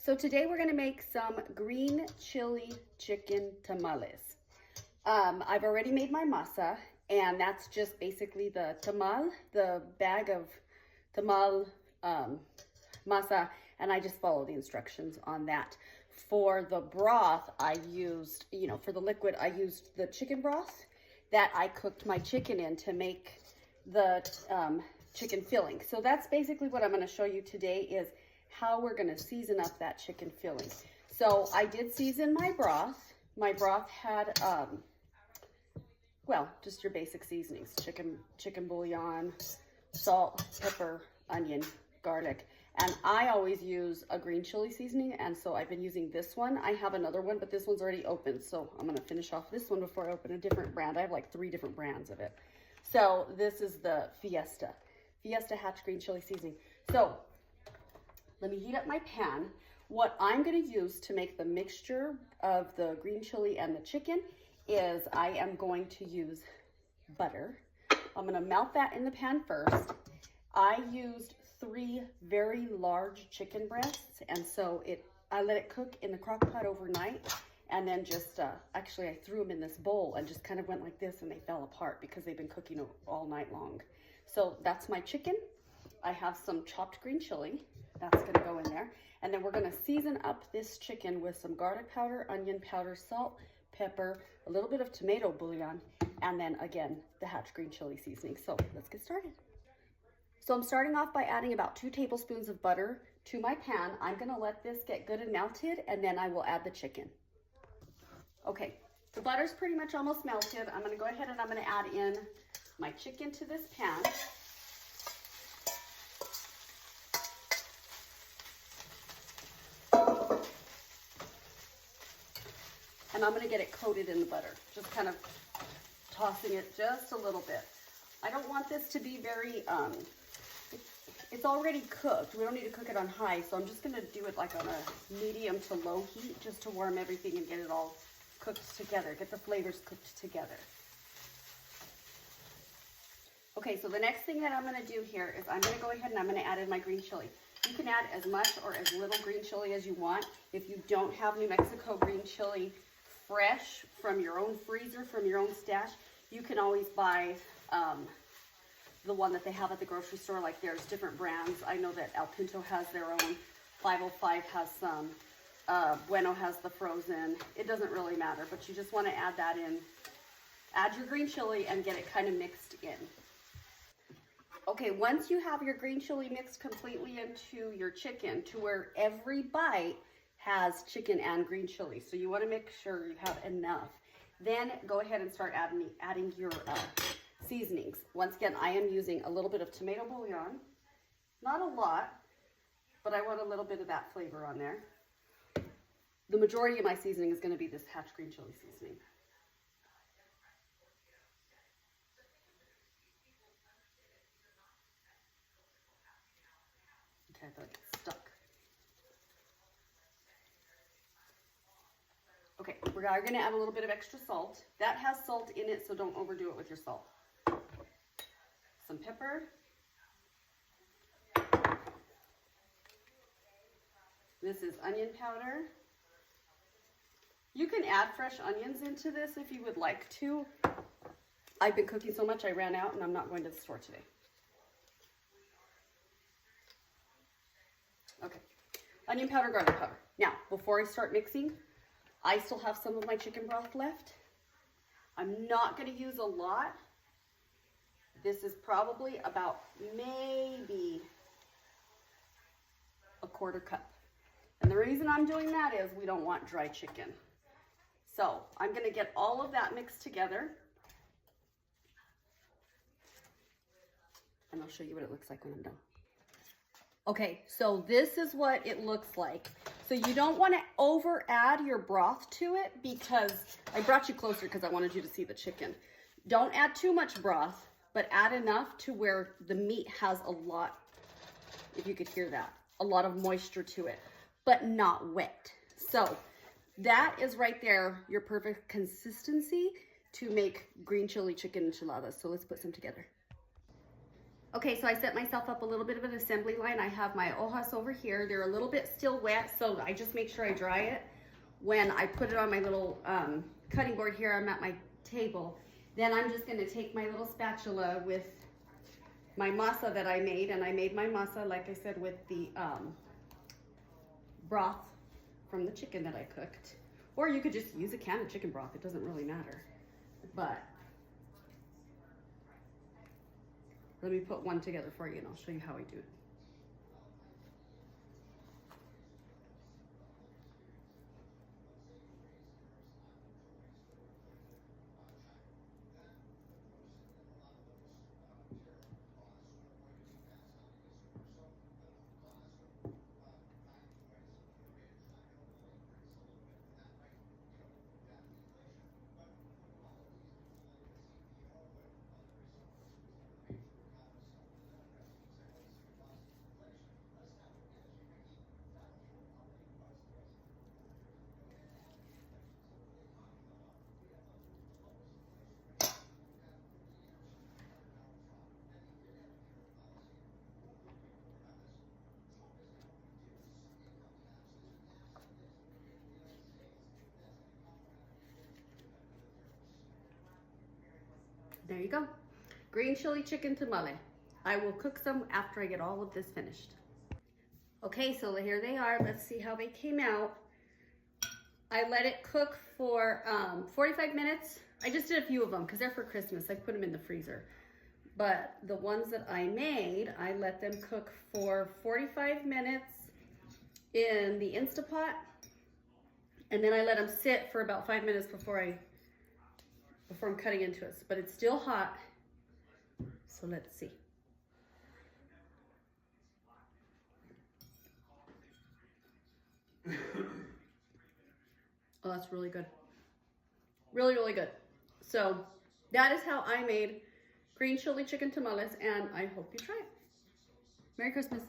So today we're gonna make some green chili chicken tamales. I've already made my masa, and that's just basically the tamal, the bag of tamal masa, and I just follow the instructions on that. For the broth, I used, for the liquid, I used the chicken broth that I cooked my chicken in to make the chicken filling. So that's basically what I'm gonna show you today is how we're gonna season up that chicken filling. So I did season my broth. My broth had, well, just your basic seasonings, chicken bouillon, salt, pepper, onion, garlic. And I always use a green chili seasoning, and so I've been using this one. I have another one, but this one's already opened, so I'm gonna finish off this one before I open a different brand. I have like 3 different brands of it. So this is the Fiesta Hatch Green Chili Seasoning. So let me heat up my pan. What I'm gonna use to make the mixture of the green chili and the chicken is I am going to use butter. I'm gonna melt that in the pan first. I used 3 very large chicken breasts, and so I let it cook in the crock pot overnight, and then just, actually I threw them in this bowl and just kind of went like this, and they fell apart because they've been cooking all night long. So that's my chicken. I have some chopped green chili. That's gonna go in there. And then we're gonna season up this chicken with some garlic powder, onion powder, salt, pepper, a little bit of tomato bouillon, and then again, the Hatch Green Chili Seasoning. So let's get started. So I'm starting off by adding about 2 tablespoons of butter to my pan. I'm gonna let this get good and melted, and then I will add the chicken. Okay, the butter's pretty much almost melted. I'm gonna go ahead and I'm gonna add in my chicken to this pan. And I'm gonna get it coated in the butter, just kind of tossing it just a little bit. I don't want this to be very, it's already cooked. We don't need to cook it on high, so I'm just gonna do it like on a medium to low heat just to warm everything and get it all cooked together, get the flavors cooked together. Okay, so the next thing that I'm gonna do here is I'm gonna go ahead and I'm gonna add in my green chili. You can add as much or as little green chili as you want. If you don't have New Mexico green chili fresh from your own freezer, from your own stash, you can always buy the one that they have at the grocery store. Like there's different brands. I know that El Pinto has their own, 505 has some, Bueno has the frozen. It doesn't really matter, but you just want to add that in. Add your green chili and get it kind of mixed in. Okay, once you have your green chili mixed completely into your chicken to where every bite has chicken and green chili, so you want to make sure you have enough, then go ahead and start adding your seasonings. Once again, I am using a little bit of tomato bouillon, not a lot, but I want a little bit of that flavor on there. The majority of my seasoning is going to be this Hatch Green Chili Seasoning. Okay, I thought it stuck. Okay, we are going to add a little bit of extra salt. That has salt in it, so don't overdo it with your salt. Some pepper. This is onion powder. You can add fresh onions into this if you would like to. I've been cooking so much I ran out and I'm not going to the store today. Okay, onion powder, garlic powder. Now, before I start mixing, I still have some of my chicken broth left. I'm not gonna use a lot. This is probably about maybe a 1/4 cup. And the reason I'm doing that is we don't want dry chicken. So I'm gonna get all of that mixed together. And I'll show you what it looks like when I'm done. Okay, so this is what it looks like. So you don't want to over add your broth to it, because I brought you closer because I wanted you to see the chicken. Don't add too much broth, but add enough to where the meat has a lot, if you could hear that, a lot of moisture to it, but not wet. So that is right there, your perfect consistency to make green chili chicken enchiladas. So let's put some together. Okay, so I set myself up a little bit of an assembly line. I have my hojas over here. They're a little bit still wet, so I just make sure I dry it when I put it on my little cutting board here. I'm at my table. Then I'm just gonna take my little spatula with my masa that I made, and I made my masa, like I said, with the broth from the chicken that I cooked. Or you could just use a can of chicken broth, it doesn't really matter. But let me put one together for you and I'll show you how I do it. There you go. Green chili chicken tamale. I will cook some after I get all of this finished. Okay, so here they are. Let's see how they came out. I let it cook for 45 minutes. I just did a few of them because they're for Christmas. I put them in the freezer. But the ones that I made, I let them cook for 45 minutes in the Instapot. And then I let them sit for about 5 minutes before I'm cutting into it. But it's still hot. So let's see. Oh, that's really good. Really, really good. So that is how I made green chili chicken tamales, and I hope you try it. Merry Christmas.